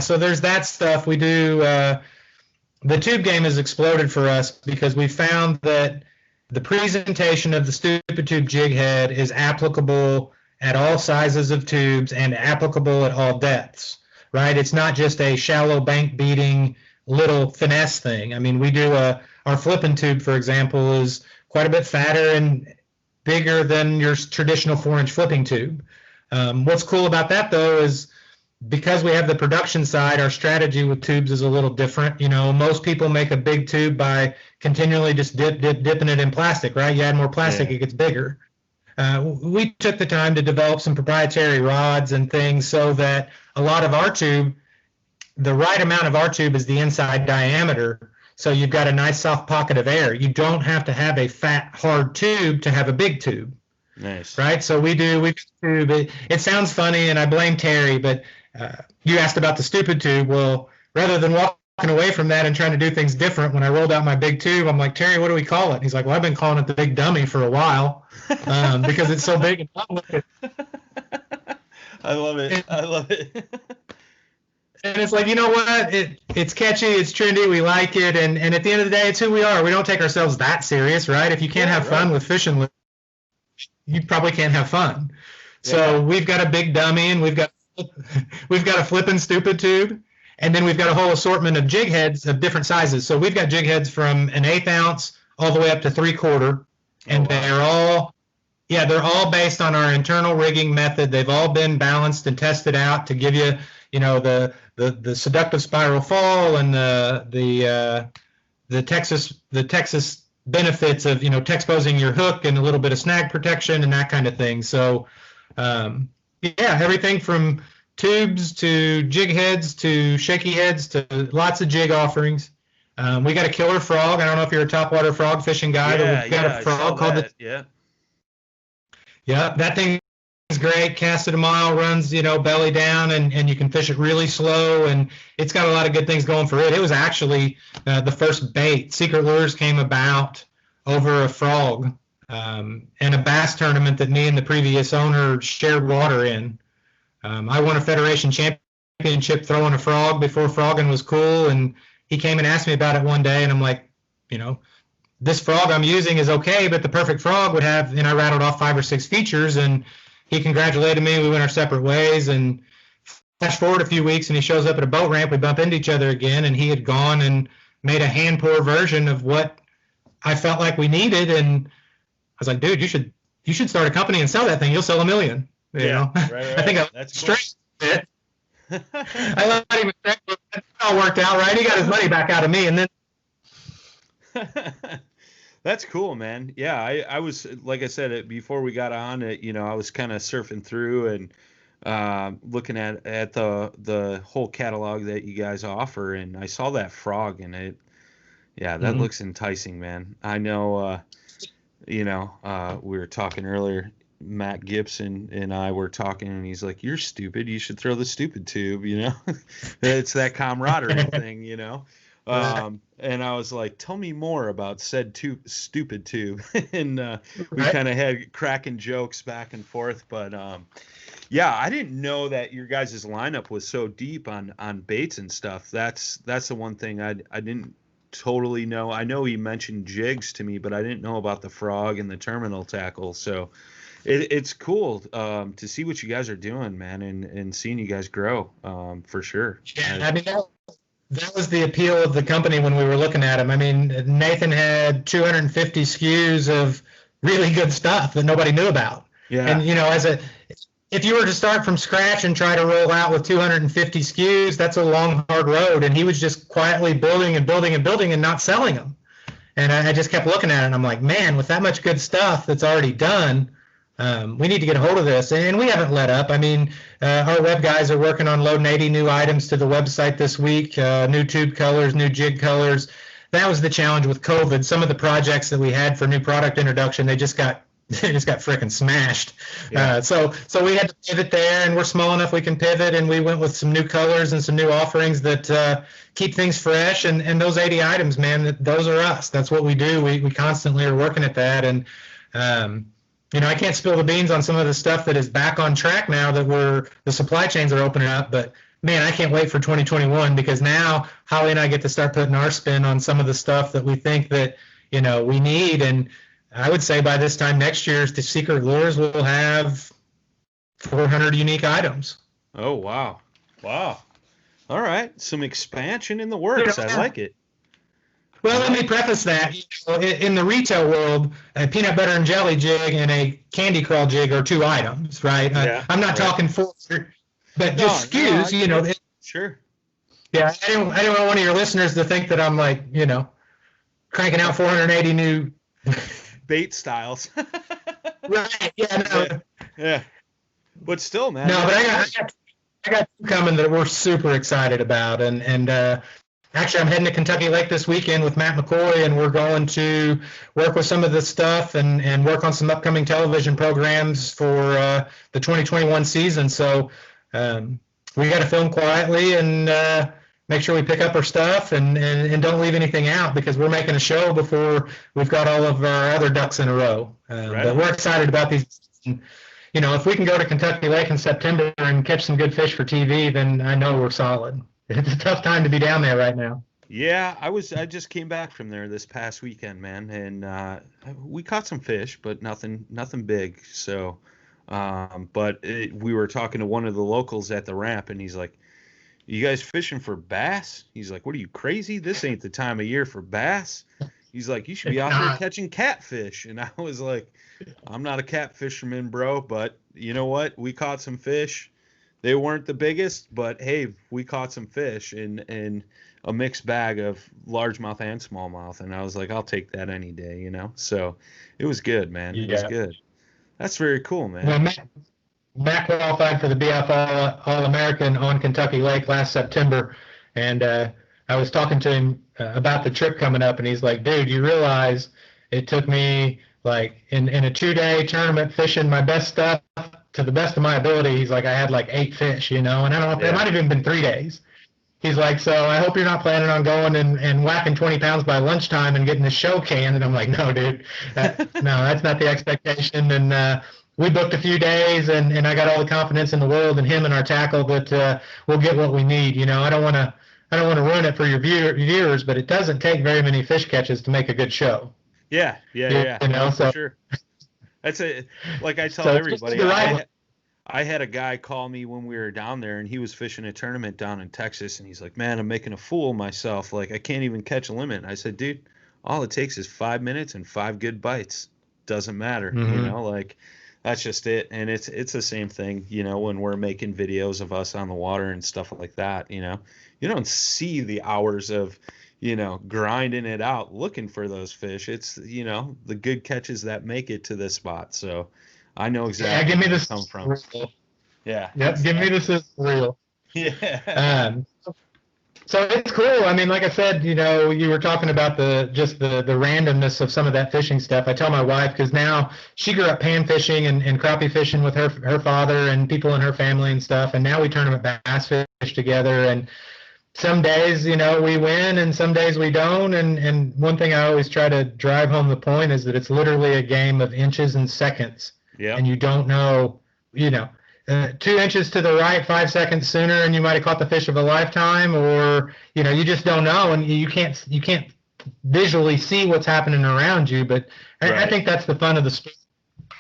So there's that stuff we do. The tube game has exploded for us because we found that the presentation of the stupid tube jig head is applicable at all sizes of tubes and applicable at all depths, right? It's not just a shallow bank beating little finesse thing. I mean, we do our flipping tube, for example, is quite a bit fatter and bigger than your traditional 4-inch flipping tube. What's cool about that, though, is because we have the production side, our strategy with tubes is a little different. Most people make a big tube by continually just dipping it in plastic, right? You add more plastic, It gets bigger. We took the time to develop some proprietary rods and things so that a lot of our tube, the right amount of our tube is the inside diameter. So you've got a nice soft pocket of air. You don't have to have a fat, hard tube to have a big tube. Nice. Right? So we tube. It sounds funny, and I blame Terry, but you asked about the stupid tube. Well, rather than walking away from that and trying to do things different, when I rolled out my big tube, I'm like, Terry, what do we call it? And he's like, well, I've been calling it the big dummy for a while because it's so big and fun. I love it. And it's like, you know what? It's catchy, it's trendy, we like it, and at the end of the day, it's who we are. We don't take ourselves that serious, right? If you can't have fun with fishing, you probably can't have fun. So we've got a big dummy, and we've got a flipping stupid tube, and then we've got a whole assortment of jig heads of different sizes. So we've got jig heads from an 1/8 ounce all the way up to 3/4, and they're all based on our internal rigging method. They've all been balanced and tested out to give you, the seductive spiral fall and the Texas benefits of texposing your hook and a little bit of snag protection and that kind of thing. So everything from tubes to jig heads to shaky heads to lots of jig offerings. We got a killer frog. I don't know if you're a topwater frog fishing guy, but we've got a frog called that thing is great. Cast it a mile, runs belly down, and you can fish it really slow, and it's got a lot of good things going for it. It was actually the first bait. Secret Lures came about over a frog and a bass tournament that me and the previous owner shared water in. I won a Federation championship throwing a frog before frogging was cool, and he came and asked me about it one day, and I'm like, this frog I'm using is okay, but the perfect frog would have, and I rattled off 5 or 6 features, and he congratulated me. We went our separate ways, and flash forward a few weeks, and he shows up at a boat ramp. We bump into each other again, and he had gone and made a hand pour version of what I felt like we needed, and I was like, dude, you should start a company and sell that thing. You'll sell $1 million. Right. I think that's straight. Cool. I let him. That all worked out, right? He got his money back out of me, and then. That's cool, man. Yeah, I was, like I said, before we got on it, I was kind of surfing through and looking at the whole catalog that you guys offer, and I saw that frog, and that looks enticing, man. I know, we were talking earlier. Matt Gibson and I were talking, and he's like, "You're stupid. You should throw the stupid tube." It's that camaraderie thing, And I was like, "Tell me more about said stupid tube." And we kind of had cracking jokes back and forth, but Yeah, I didn't know that your guys' lineup was so deep on baits and stuff. That's the one thing I didn't totally know. I know he mentioned jigs to me, but I didn't know about the frog and the terminal tackle. So it's cool to see what you guys are doing, man, and seeing you guys grow for sure. Yeah, I mean, that was the appeal of the company when we were looking at them. I mean, Nathan had 250 SKUs of really good stuff that nobody knew about. Yeah. And, you know, if you were to start from scratch and try to roll out with 250 SKUs, that's a long, hard road. And he was just quietly building and building and building and not selling them. And I just kept looking at it, and I'm like, man, with that much good stuff that's already done, we need to get a hold of this. And we haven't let up. I mean, our web guys are working on loading 80 new items to the website this week, new tube colors, new jig colors. That was the challenge with COVID. Some of the projects that we had for new product introduction, they just got freaking smashed. Yeah. So we had to pivot there, and we're small enough we can pivot, and we went with some new colors and some new offerings that keep things fresh. And those 80 items, man, those are us. That's what we do. We constantly are working at that. And you know, I can't spill the beans on some of the stuff that is back on track now that the supply chains are opening up, but man, I can't wait for 2021, because now Holly and I get to start putting our spin on some of the stuff that we think that, you know, we need. And I would say by this time next year, the Secret Lures will have 400 unique items. Oh, wow. Wow. All right. Some expansion in the works. I like it. Well, let me preface that. You know, in the retail world, a peanut butter and jelly jig and a candy crawl jig are two items, right? Yeah, I'm not talking for, but just SKUs, you know. Sure. Yeah, I didn't want one of your listeners to think that I'm like, you know, cranking out 480 new bait styles. Right. Yeah. No. Yeah. But still, man. No, but I got two coming that we're super excited about, and actually, I'm heading to Kentucky Lake this weekend with Matt McCoy, and we're going to work with some of this stuff and work on some upcoming television programs for the 2021 season. So we got to film quietly and make sure we pick up our stuff and don't leave anything out, because we're making a show before we've got all of our other ducks in a row. Right. But we're excited about these. You know, if we can go to Kentucky Lake in September and catch some good fish for TV, then I know we're solid. It's a tough time to be down there right now. Yeah, I just came back from there this past weekend, man, and we caught some fish, but nothing big. So, we were talking to one of the locals at the ramp, and he's like, "You guys fishing for bass?" He's like, "What are you, crazy? This ain't the time of year for bass." He's like, "You should be out there catching catfish." And I was like, "I'm not a cat fisherman, bro, but you know what? We caught some fish. They weren't the biggest, but hey, we caught some fish in a mixed bag of largemouth and smallmouth." And I was like, I'll take that any day, you know? So it was good, man. It was good. That's very cool, man. Well, Matt qualified for the BF All-American on Kentucky Lake last September. And I was talking to him about the trip coming up, and he's like, "Dude, you realize it took me like in a 2-day tournament fishing my best stuff to the best of my ability." He's like, "I had like 8 fish, you know, and I don't know if it might have even been 3 days." He's like, "So I hope you're not planning on going and whacking 20 pounds by lunchtime and getting the show canned." And I'm like, "No, dude, no, that's not the expectation." And we booked a few days, and I got all the confidence in the world in him and our tackle that we'll get what we need. You know, I don't want to ruin it for your viewers, but it doesn't take very many fish catches to make a good show. Yeah. You know, for sure. That's like I tell everybody. I had a guy call me when we were down there, and he was fishing a tournament down in Texas, and he's like, "Man, I'm making a fool of myself. Like, I can't even catch a limit." I said, "Dude, all it takes is 5 minutes and 5 good bites. Doesn't matter, you know, like that's just it." And it's the same thing, you know, when we're making videos of us on the water and stuff like that, you know. You don't see the hours of, you know, grinding it out looking for those fish. It's, you know, the good catches that make it to this spot. So I know exactly where where it comes from. Yeah. Yep. Give me this is real. Yeah. So it's cool. I mean, like I said, you know, you were talking about the randomness of some of that fishing stuff. I tell my wife, because now she grew up pan fishing and crappie fishing with her father and people in her family and stuff. And now we tournament bass fish together. And some days, you know, we win and some days we don't. And one thing I always try to drive home the point is that it's literally a game of inches and seconds. Yeah. And you don't know, you know, 2 inches to the right, 5 seconds sooner, and you might have caught the fish of a lifetime, or you just don't know, and you can't visually see what's happening around you. But I think that's the fun of the sport.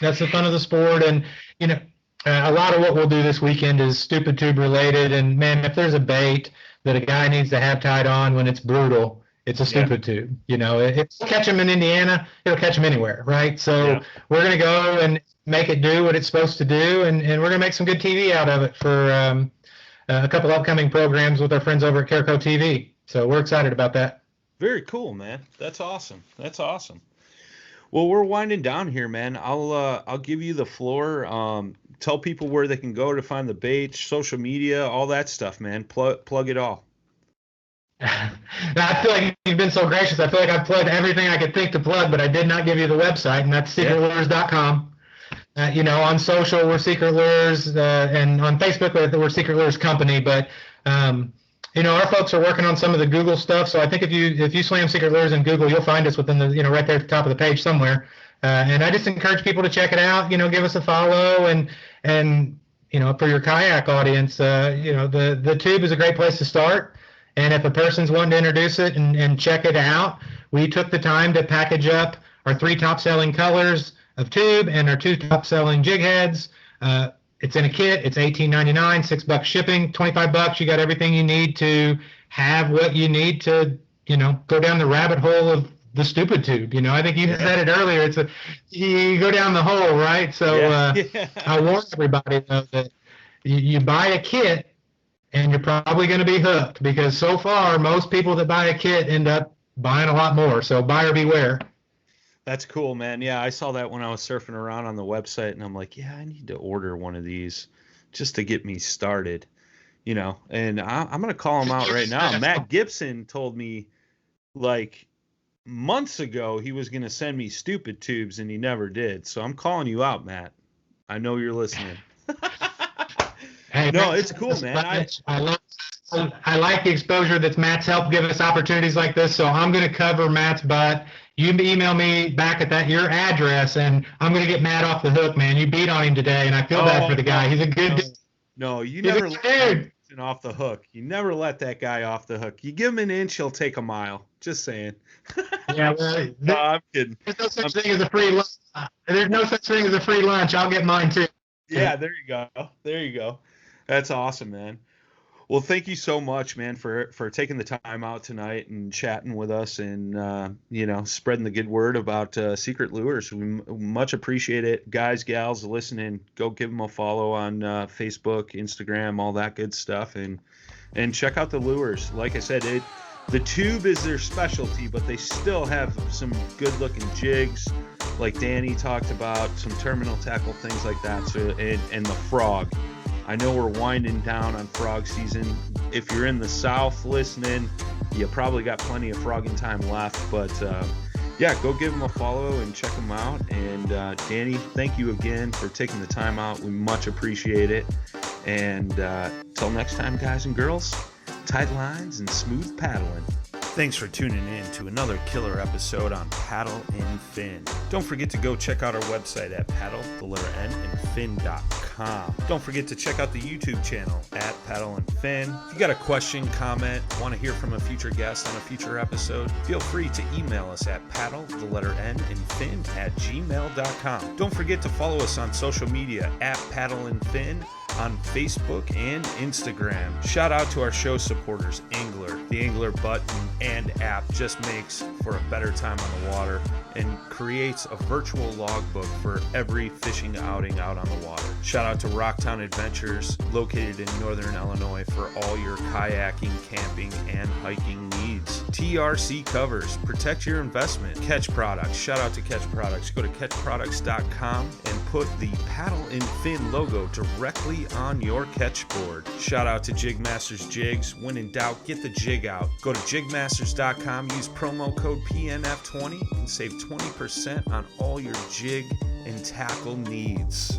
That's the fun of the sport, and a lot of what we'll do this weekend is stupid tube related. And man, if there's a bait that a guy needs to have tied on when it's brutal, it's a stupid tube. If catch them in Indiana, it'll catch them anywhere, right? So we're going to go and make it do what it's supposed to do, and we're going to make some good TV out of it for a couple upcoming programs with our friends over at Caraco TV. So we're excited about that. Very cool, man. That's awesome. That's awesome. Well, we're winding down here, man. I'll give you the floor. Tell people where they can go to find the bait, social media, all that stuff, man. Plug it all. I feel like you've been so gracious. I feel like I've plugged everything I could think to plug, but I did not give you the website, and that's secretlures.com. On social, we're Secret Lures, and on Facebook, we're Secret Lures Company. But our folks are working on some of the Google stuff. So I think if you slam Secret Lures in Google, you'll find us within the right there at the top of the page somewhere. And I just encourage people to check it out. Give us a follow, and for your kayak audience, the tube is a great place to start. And if a person's wanting to introduce it and check it out, we took the time to package up our 3 top-selling colors of tube and our 2 top-selling jig heads. It's in a kit. It's $18.99, $6 shipping, $25. You got everything you need to have what you need to, go down the rabbit hole of the stupid tube. I think you said it earlier. You go down the hole, right? So I warn everybody though that you buy a kit, and you're probably going to be hooked, because so far most people that buy a kit end up buying a lot more. So buyer beware. That's cool, man. Yeah, I saw that when I was surfing around on the website, and I'm like, I need to order one of these just to get me started, and I'm going to call him out right now. Matt Gibson told me like months ago he was going to send me stupid tubes, and he never did. So I'm calling you out, Matt. I know you're listening. Hey, no, it's cool, man. I like the exposure that Matt's helped give us opportunities like this, so I'm going to cover Matt's butt. You email me back at your address, and I'm going to get Matt off the hook, man. You beat on him today, and I feel bad for the guy. He's a good dude. No, you never let him off the hook. You never let that guy off the hook. You give him an inch, he'll take a mile. Just saying. Yeah, well, no, I'm kidding. There's no such thing as a free lunch. There's no such thing as a free lunch. I'll get mine too. Yeah, there you go. There you go. That's awesome, man. Well, thank you so much, man, for taking the time out tonight and chatting with us and, spreading the good word about Secret Lures. We much appreciate it. Guys, gals listening, go give them a follow on Facebook, Instagram, all that good stuff. And check out the lures. Like I said, the tube is their specialty, but they still have some good-looking jigs, like Danny talked about, some terminal tackle, things like that. So and the frog. I know we're winding down on frog season. If you're in the South listening, you probably got plenty of frogging time left. But, go give them a follow and check them out. And, Danny, thank you again for taking the time out. We much appreciate it. And till next time, guys and girls, tight lines and smooth paddling. Thanks for tuning in to another killer episode on Paddle and Fin. Don't forget to go check out our website at paddle_and_fin.com. Don't forget to check out the YouTube channel at Paddle and Fin. If you got a question, comment, want to hear from a future guest on a future episode, feel free to email us at paddle_and_fin@gmail.com. Don't forget to follow us on social media at Paddle and Fin on Facebook and Instagram. Shout out to our show supporters, Angler. The Angler button and app just makes for a better time on the water and creates a virtual logbook for every fishing outing out on the water. Shout out to Rocktown Adventures, located in Northern Illinois, for all your kayaking, camping, and hiking needs. TRC Covers, protect your investment. Ketch Products, shout out to Ketch Products. Go to ketchproducts.com and put the Paddle and Fin logo directly on your catch board. Shout out to JigMasters Jigs. When in doubt, get the jig out. Go to JigMasters.com, use promo code PNF20 and save 20% on all your jig and tackle needs.